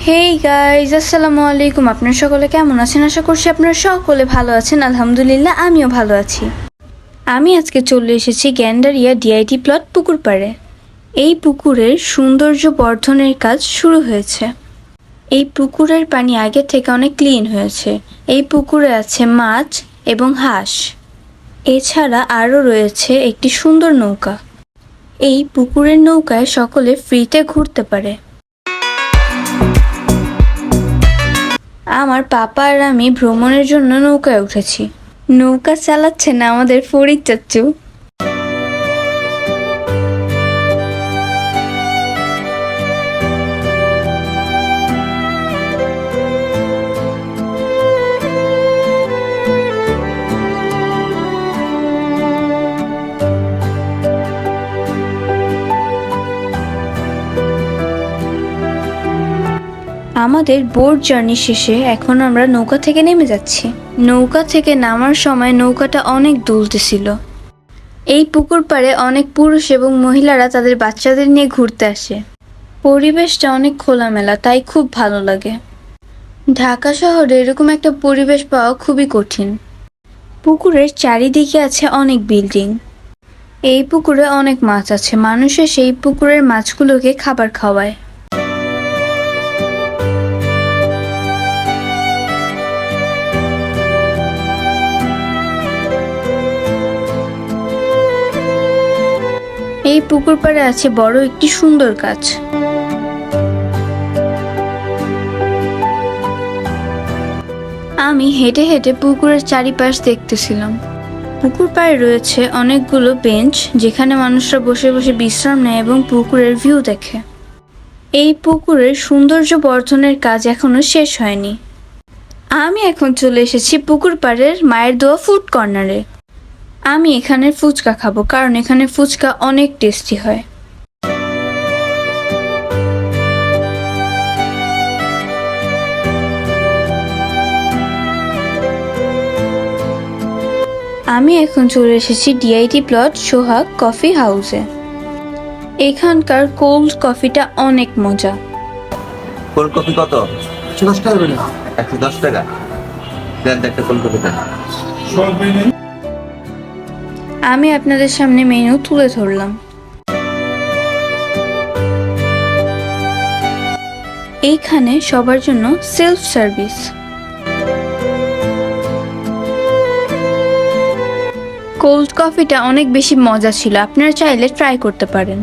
Hey guys, আসসালামু আলাইকুম। আপনারা সকলে কেমন আছেন? আশা করছি আপনারা সকলে ভালো আছেন। আলহামদুলিল্লাহ, আমিও ভালো আছি। আমি আজকে চলে এসেছি গ্যান্ডারিয়া ডিআইটি প্লট পুকুর পাড়ে। এই পুকুরের সৌন্দর্য বর্ধনের কাজ শুরু হয়েছে। এই পুকুরের পানি আগে থেকে অনেক ক্লিন হয়েছে। এই পুকুরে আছে মাছ এবং হাঁস। এছাড়া আরও রয়েছে একটি সুন্দর নৌকা। এই পুকুরের নৌকায় সকলে ফ্রিতে ঘুরতে পারে। আমার পাপা আর আমি ভ্রমণের জন্য নৌকায় উঠেছি। নৌকা চালাচ্ছেন আমাদের ফরিদ চাচ্চু। আমাদের বোট জার্নি শেষে এখন আমরা নৌকা থেকে নেমে যাচ্ছি। নৌকা থেকে নামার সময় নৌকাটা অনেক দুলতেছিল। এই পুকুর পাড়ে অনেক পুরুষ এবং মহিলারা তাদের বাচ্চাদের নিয়ে ঘুরতে আসে। পরিবেশটা অনেক খোলামেলা, তাই খুব ভালো লাগে। ঢাকা শহরে এরকম একটা পরিবেশ পাওয়া খুবই কঠিন। পুকুরের চারিদিকে আছে অনেক বিল্ডিং। এই পুকুরে অনেক মাছ আছে। মানুষে সেই পুকুরের মাছগুলোকে খাবার খাওয়ায়। এই পুকুর পাড়ে আছে বড় একটি সুন্দর গাছ। আমি হেঁটে হেঁটে পুকুরের চারিপাশ দেখতেছিলাম। পুকুর পাড়ে রয়েছে অনেকগুলো বেঞ্চ, যেখানে মানুষরা বসে বসে বিশ্রাম নেয় এবং পুকুরের ভিউ দেখে। এই পুকুরের সৌন্দর্য বর্ধনের কাজ এখনো শেষ হয়নি। আমি এখন চলে এসেছি পুকুর পাড়ের মায়ের দোয়া ফুড কর্নারে। আমি এখানে ফুচকা খাবো, কারণ এখানে ফুচকা অনেক টেস্টি হয়। আমি এখন চলে এসেছি ডিআইটি প্লট সোহাগ কফি হাউসে। এখানকার কোল্ড কফিটা অনেক মজা। কোল্ড কফি কত? 110 টাকা করে। 110 টাকা। দেন একটা কোল্ড কফি দেন। আমি আপনাদের সামনে মেনু তুলে ধরলাম। এইখানে সবার জন্য সেলফ সার্ভিস। কোল্ড কফিটা অনেক বেশি মজা ছিল, আপনারা চাইলে ট্রাই করতে পারেন।